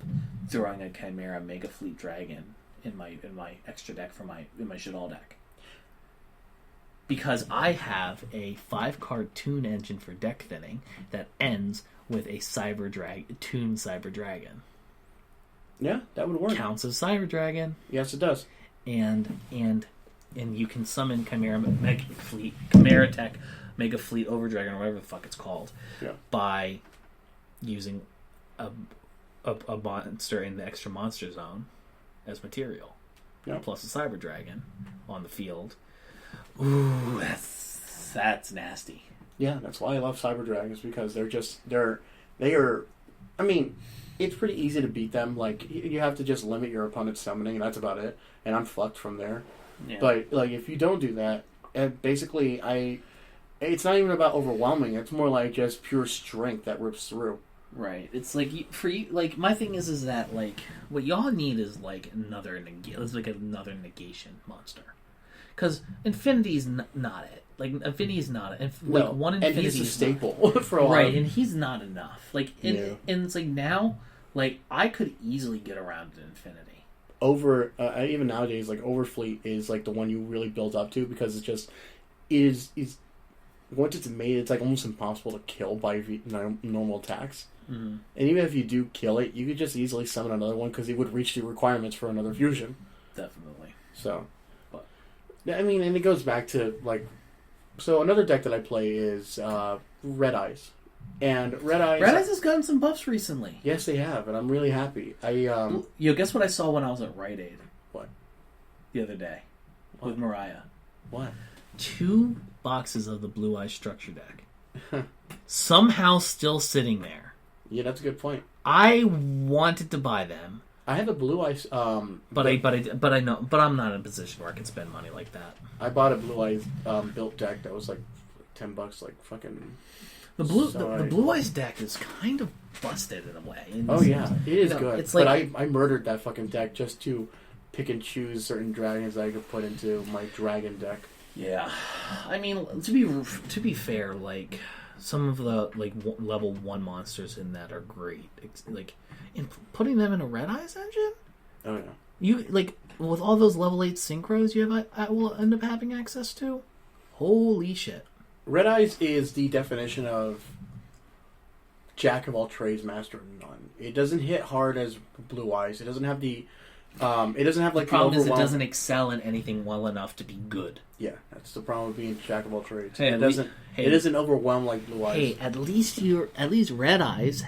throwing a Chimera Mega Fleet Dragon in my extra deck in my Shadal deck. Because I have a 5-card tune engine for deck thinning that ends with a Toon Cyber Dragon. Yeah, that would work. Counts as Cyber Dragon. Yes, it does. And you can summon Chimera Mega Fleet, Chimera Tech Mega Fleet Overdragon, or whatever the fuck it's called, by using a monster in the extra monster zone as material. Yeah. Plus a Cyber Dragon on the field. Ooh, that's nasty. Yeah, that's why I love Cyber Dragons, because they are. I mean, it's pretty easy to beat them. Like you have to just limit your opponent's summoning, and that's about it. And I'm fucked from there. Yeah. But like if you don't do that, basically it's not even about overwhelming. It's more like just pure strength that rips through. Right. It's like for you. Like my thing is that like what y'all need is like another negation monster. Because Infinity's not it. Like, Infinity's not it. One Infinity. And he's a staple for a while. Right, and he's not enough. Like, and it's like now, like, I could easily get around to Infinity. Even nowadays, like, Overfleet is, like, the one you really build up to, because it just is once it's made, it's, like, almost impossible to kill by normal attacks. Mm-hmm. And even if you do kill it, you could just easily summon another one, because it would reach the requirements for another fusion. Definitely. So... I mean, and it goes back to, like... So, another deck that I play is Red Eyes. And Red Eyes... Red Eyes has gotten some buffs recently. Yes, they have, and I'm really happy. Guess what I saw when I was at Rite Aid? What? The other day. What? With Mariah. What? 2 boxes of the Blue Eyes Structure deck. Somehow still sitting there. Yeah, that's a good point. I wanted to buy them. I have a Blue Eyes, but I know, but I'm not in a position where I can spend money like that. I bought a Blue Eyes built deck that was like $10, like fucking. The Blue Eyes deck is kind of busted in a way. Oh yeah, it is good. It's like, but I murdered that fucking deck just to pick and choose certain dragons that I could put into my dragon deck. Yeah, I mean, to be fair, like some of the level 1 monsters in that are great. Like, in putting them in a Red Eyes engine. Oh yeah. You like with all those level 8 synchros I will end up having access to. Holy shit! Red Eyes is the definition of jack of all trades, master of none. It doesn't hit hard as Blue Eyes. It doesn't have the. It doesn't have like the problem is it doesn't excel in anything well enough to be good. Yeah, that's the problem with being jack of all trades. Hey, it doesn't overwhelm like Blue Eyes. Hey, at least Red Eyes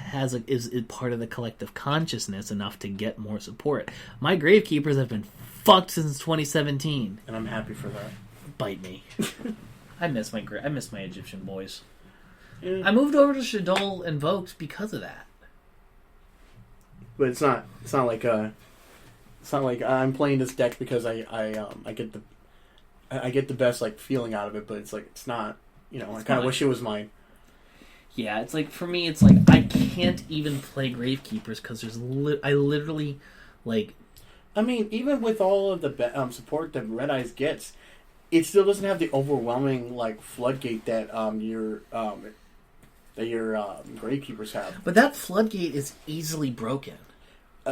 is part of the collective consciousness enough to get more support. My Gravekeepers have been fucked since 2017, and I'm happy for that. Bite me. I miss my Egyptian boys. Yeah. I moved over to Shadol Invoked because of that. But it's not like I'm playing this deck because I get the best like feeling out of it, but it's like it's not. I kind of wish it was mine. Yeah, it's like for me, it's like I can't even play Gravekeepers because I literally like. I mean, even with all of the support that Red Eyes gets, it still doesn't have the overwhelming like floodgate that your Gravekeepers have. But that floodgate is easily broken.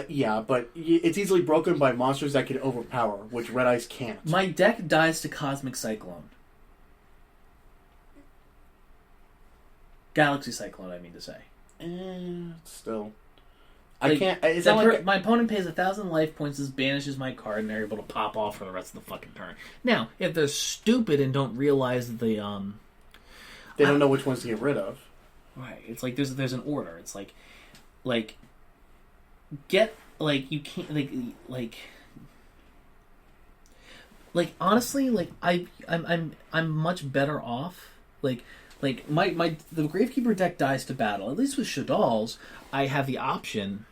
Yeah, but it's easily broken by monsters that can overpower, which Red Eyes can't. My deck dies to Cosmic Cyclone. Galaxy Cyclone, I mean to say. Still. Like, I can't... It's not like... My opponent pays 1,000 life points, banishes my card, and they're able to pop off for the rest of the fucking turn. Now, if they're stupid and don't realize the... They don't know which ones to get rid of. Right. It's like there's an order. It's like get you can't honestly I'm much better off the Gravekeeper deck dies to battle. At least with Shadal's, I have the option.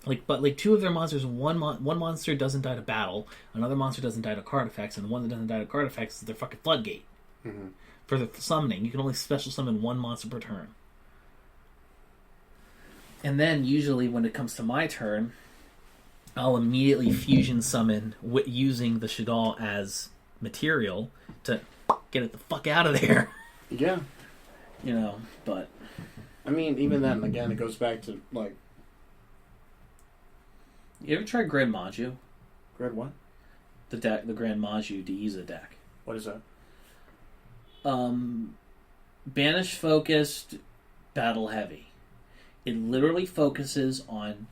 But two of their monsters, one monster doesn't die to battle, another monster doesn't die to card effects, and the one that doesn't die to card effects is their fucking floodgate. Mm-hmm. For the summoning, you can only special summon one monster per turn. And then, usually, when it comes to my turn, I'll immediately fusion summon using the Shadal as material to get it the fuck out of there. Yeah. But... I mean, even then, again, it goes back to, like... You ever tried Grand Maju? Grand what? The Grand Maju Deiza deck. What is that? Banish focused, battle heavy. It literally focuses on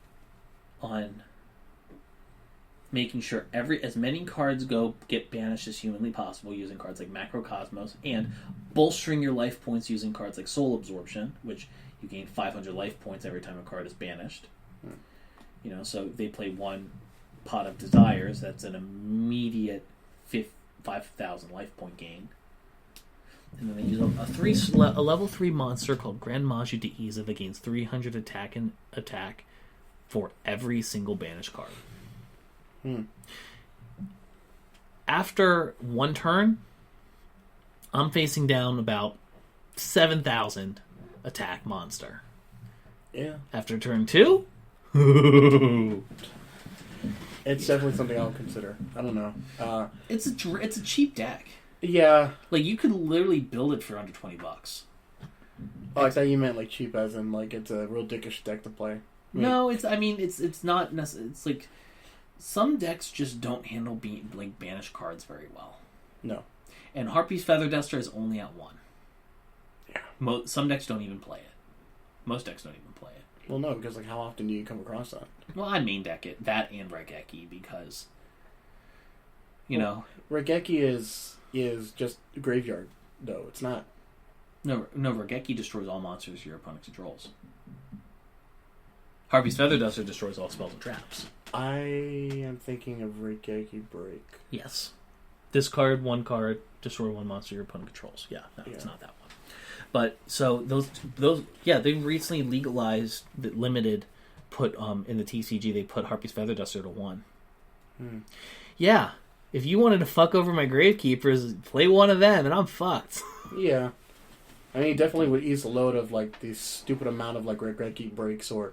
making sure as many cards get banished as humanly possible using cards like Macrocosmos, and bolstering your life points using cards like Soul Absorption, which you gain 500 life points every time a card is banished. So they play one Pot of Desires, that's an immediate 5,000 life point gain. And then they use a level 3 monster called Grand Maju Deiza that gains 300 attack for every single banished card. After one turn, I'm facing down about 7,000 attack monster. Yeah. After turn 2, it's definitely something I'll consider. I don't know. It's a cheap deck. Yeah. You could literally build it for under $20. Oh, I thought you meant cheap as in it's a real dickish deck to play. No, it's not necessarily. It's some decks just don't handle banished cards very well. No. And Harpy's Feather Duster is only at 1. Yeah. Some decks don't even play it. Most decks don't even play it. Well, no, because how often do you come across that? Well, I main deck it, that and Regeki, because Regeki is just a graveyard, though. It's not. No, Regeki destroys all monsters your opponent controls. Harpy's Feather Duster destroys all spells and traps. I am thinking of Regeki Break. Yes. Discard one card, destroy one monster your opponent controls. Yeah, no, it's not that one. But so those they recently legalized the limited put in the TCG they put Harpy's Feather Duster to 1. Yeah. If you wanted to fuck over my Gravekeepers, play one of them and I'm fucked. Yeah. I mean, it definitely would ease the load of the stupid amount of Regeki breaks or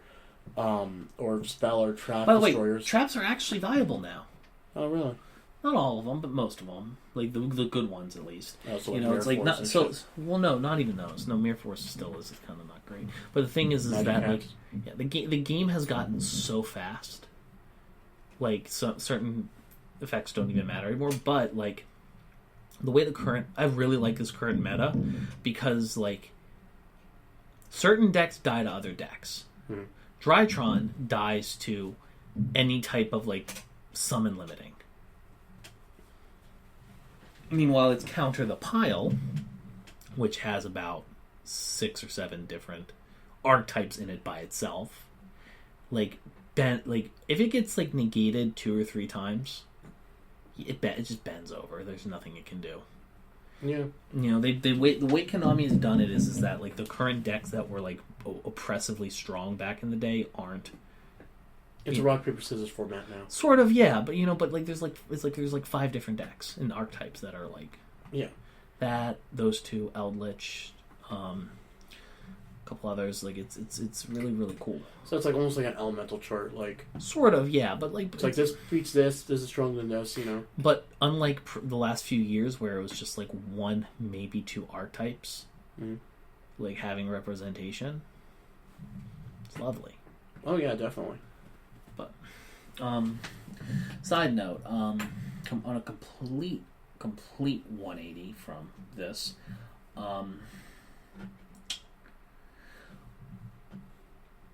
spell or trap By the destroyers. way, traps are actually viable now. Oh, really? Not all of them, but most of them, like the good ones at least. So you know, it's like not so. Well, no, not even those. No, Mirror Force still is kind of not great. But the thing is that like, yeah, the game has gotten so fast. Like certain effects don't even matter anymore. But like the way I really like this current meta because like certain decks die to other decks. Drytron dies to any type of like summon limiting. Meanwhile, it's Counter the Pile, which has about 6 or 7 different archetypes in it by itself. Like if it gets like negated 2 or 3 times, it just bends over. There's nothing it can do. Yeah. You know, the way Konami has done it is that like the current decks that were like oppressively strong back in the day aren't. It's a rock paper scissors format now. Sort of, yeah, but like there's 5 different decks and archetypes that are like those 2 Eldritch, a couple others. Like it's really really cool. So it's like almost like an elemental chart, like sort of, yeah, but like it's like this beats this is stronger than this, you know. But unlike the last few years where it was just like 1 maybe 2 archetypes, like having representation, it's lovely. Oh yeah, definitely. Side note, on a complete 180 from this,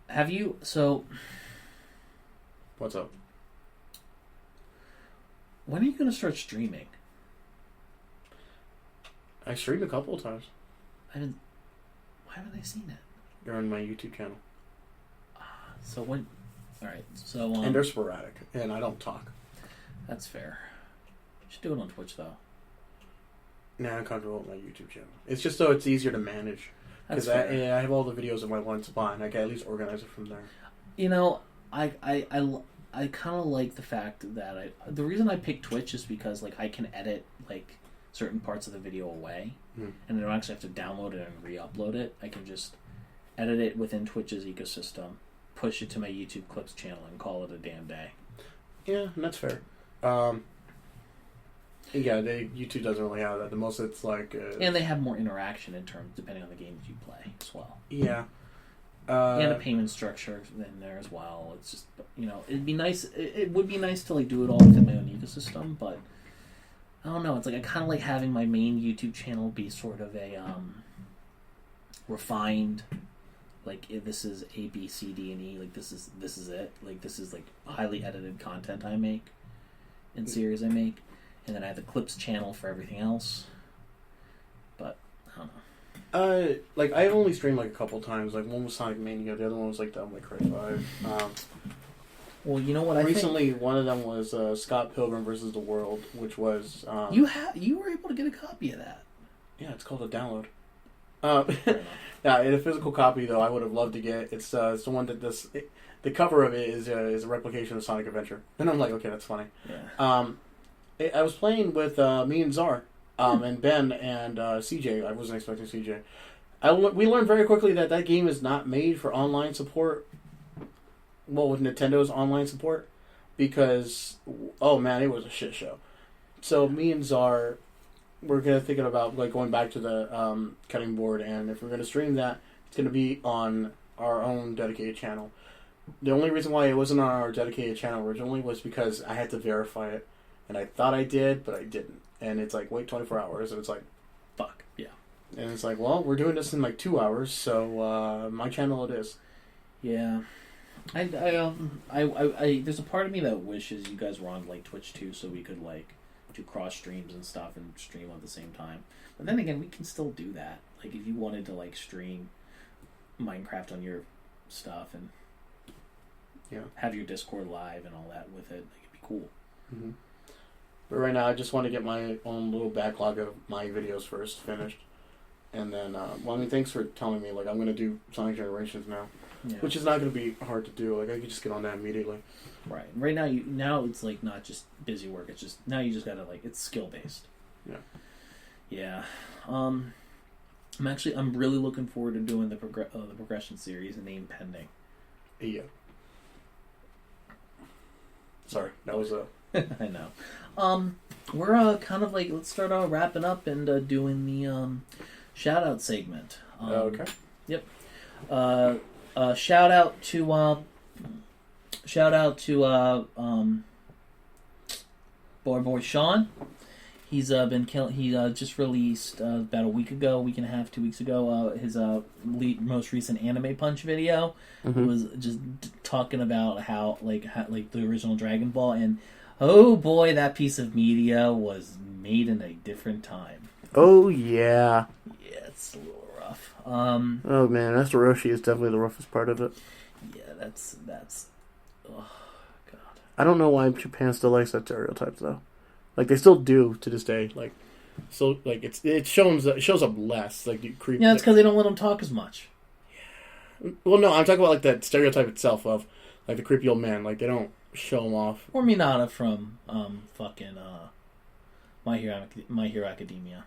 have you, what's up? When are you going to start streaming? I streamed a couple of times. Why haven't I seen it? You're on my YouTube channel. So when... Alright, so... and they're sporadic, and I don't talk. That's fair. You should do it on Twitch, though. Nah, I'm comfortable with my YouTube channel. It's just so it's easier to manage. Because I have all the videos in my one spot, and I can at least organize it from there. You know, I kind of like the fact that the reason I picked Twitch is because like I can edit like certain parts of the video away, and I don't actually have to download it and re-upload it. I can just edit it within Twitch's ecosystem, push it to my YouTube Clips channel, and call it a damn day. Yeah, that's fair. YouTube doesn't really have that. The most it's like... and they have more interaction in terms, depending on the games you play as well. Yeah. And a payment structure in there as well. It's just, you know, it'd be nice. It would be nice to like do it all within my own ecosystem, but I don't know. It's like I kind of like having my main YouTube channel be sort of a refined, like this is A, B, C, D, and E. Like this is it. Like this is like highly edited content I make and series I make, and then I have the Clips channel for everything else. But I don't know. Like I've only streamed like a couple times. Like one was Sonic Mania, the other one was like Devil May Cry 5. Well, you know what? Recently, one of them was Scott Pilgrim versus the World, which was you were able to get a copy of that. Yeah, it's called a download. Yeah, in a physical copy though, I would have loved to get. It's the one that the cover of it is a replication of Sonic Adventure, and I'm like, okay, that's funny. Yeah. I was playing with me and Czar. And Ben and CJ. I wasn't expecting CJ. We learned very quickly that game is not made for online support. Well, with Nintendo's online support, because oh man, it was a shit show. So me and Czar, we're thinking about like going back to the cutting board, and if we're gonna stream that, it's gonna be on our own dedicated channel. The only reason why it wasn't on our dedicated channel originally was because I had to verify it, and I thought I did, but I didn't. And it's like, wait 24 hours, and it's like, fuck. Yeah. And it's like, well, we're doing this in like 2 hours, so my channel it is. Yeah. I there's a part of me that wishes you guys were on like Twitch too, so we could like do cross streams and stuff and stream at the same time. But then again, we can still do that. Like if you wanted to like stream Minecraft on your stuff and have your Discord live and all that with it, like, it'd be cool. Mm-hmm. But right now, I just want to get my own little backlog of my videos first finished. And then, well, I mean, thanks for telling me, like, I'm going to do Sonic Generations now. Yeah. Which is not going to be hard to do. Like, I can just get on that immediately. Right. Right now, now it's, like, not just busy work. It's just, now you just got to, like, it's skill-based. Yeah. Yeah. I'm really looking forward to doing the progression series, Name Pending. Yeah. Sorry, that was a... I know. We're kind of like, let's start wrapping up and doing the shout out segment. Okay. Yep. Shout out to boy Sean. He's been killing. He just released about a week and a half, 2 weeks ago, his most recent Anime Punch video. Mm-hmm. It was just talking about how the original Dragon Ball, and oh boy, that piece of media was made in a different time. Oh yeah. Yeah, it's a little rough. Oh man, Roshi is definitely the roughest part of it. Yeah, that's. Oh god. I don't know why Japan still likes that stereotype though. Like they still do to this day. Like, so like it shows up less. Like you creep. Yeah, it's because they don't let them talk as much. Well, no, I'm talking about like that stereotype itself of like the creepy old man. Like they don't show him off. Or Minata from fucking My Hero Academia.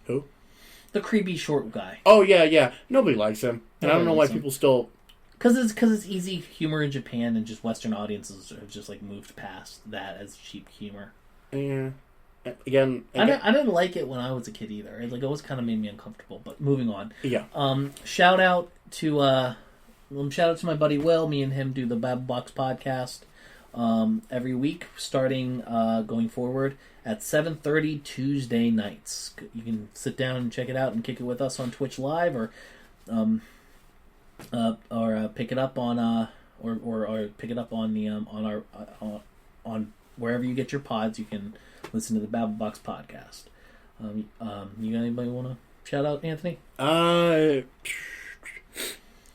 Who? The creepy short guy. Oh yeah. Nobody likes him, and I don't know why people still. Because it's easy humor in Japan, and just Western audiences have just like moved past that as cheap humor. Yeah. Again. I didn't like it when I was a kid either. It always kind of made me uncomfortable. But moving on. Yeah. Shout out to my buddy Will. Me and him do the Soapbox podcast every week, starting going forward at 7:30 Tuesday nights. You can sit down and check it out and kick it with us on Twitch Live, or pick it up on or pick it up on the on wherever you get your pods. You can listen to the Soapbox podcast. You got anybody want to shout out, Anthony?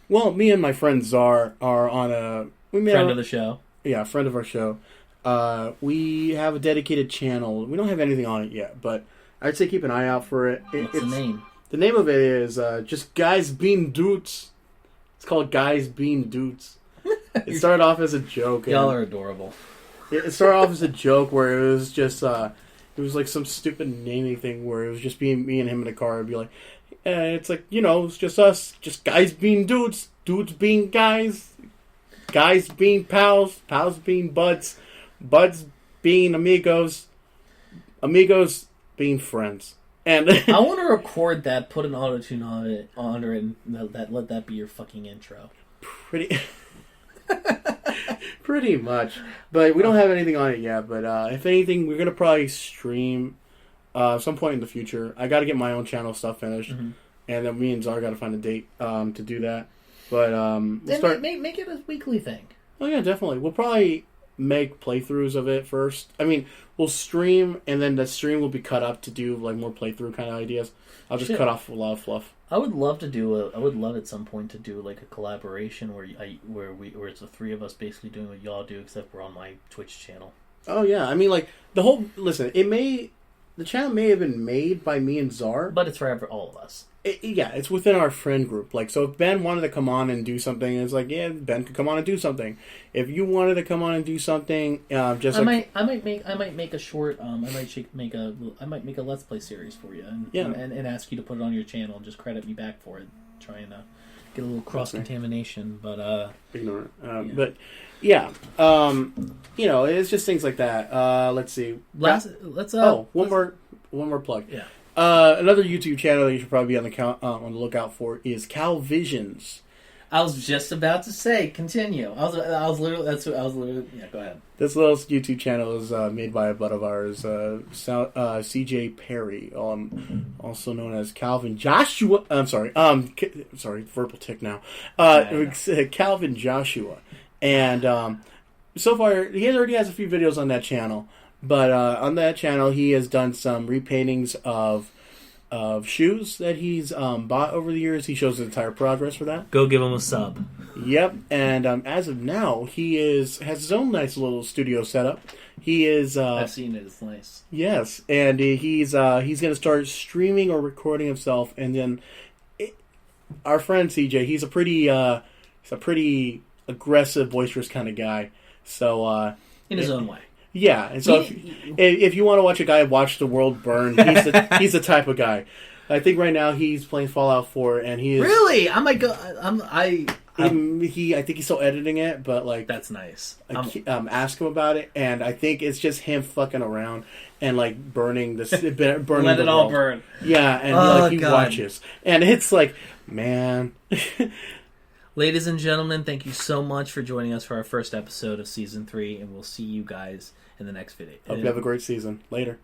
Well, me and my friend Czar are on a friend of the show. Yeah, friend of our show. We have a dedicated channel. We don't have anything on it yet, but I'd say keep an eye out for it. What's the name? The name of it is just Guys Being Dudes. It's called Guys Being Dudes. It started off as a joke. Y'all are adorable. It started off as a joke where it was just it was like some stupid naming thing where it was just being me and him in a car. It'd be like, it's like, it's just us, just guys being dudes, dudes being guys, guys being pals, pals being buds, buds being amigos, amigos being friends. And I want to record that, put an auto-tune on it, and let that be your fucking intro. Pretty much. But we don't have anything on it yet. But if anything, we're going to probably stream some point in the future. I got to get my own channel stuff finished. Mm-hmm. And then me and Czar got to find a date to do that. But we'll start... Make it a weekly thing. Oh, yeah, definitely. We'll probably make playthroughs of it first. I mean, we'll stream, and then the stream will be cut up to do like more playthrough kind of ideas. I'll just cut off a lot of fluff. I would love at some point to do like a collaboration where it's the three of us basically doing what y'all do, except we're on my Twitch channel. Oh yeah, I mean like the channel may have been made by me and Czar, but it's for all of us. It's within our friend group. Like, so if Ben wanted to come on and do something, it's like, yeah, Ben could come on and do something. If you wanted to come on and do something, I might make a short. I might make a Let's Play series for you, and ask you to put it on your channel and just credit me back for it, trying to get a little cross contamination. But ignorant. But yeah, it's just things like that. Let's see. One more plug. Yeah. Another YouTube channel that you should probably be on the lookout for is Cal Visions. I was just about to say, continue. I was literally. Yeah, go ahead. This little YouTube channel is made by a bud of ours, CJ Perry, also known as Calvin Joshua. I'm sorry. Verbal tick now. Calvin Joshua, and so far he already has a few videos on that channel. But on that channel, he has done some repaintings of shoes that he's bought over the years. He shows the entire progress for that. Go give him a sub. Yep, and as of now, he has his own nice little studio setup. He is. I've seen it. It's nice. Yes, and he's going to start streaming or recording himself, and then our friend CJ, he's a pretty aggressive, boisterous kind of guy. So in his own way. Yeah, and so if you want to watch a guy watch the world burn, he's the type of guy. I think right now he's playing Fallout 4, and he is really. I might go. I think he's still editing it, but like That's nice. ask him about it, and I think it's just him fucking around and like burning this, burning Let the it all world. burn. Yeah, and he God. watches, and it's like, man. Ladies and gentlemen, thank you so much for joining us for our first episode of Season 3, and we'll see you guys in the next video. Hope you have a great season. Later.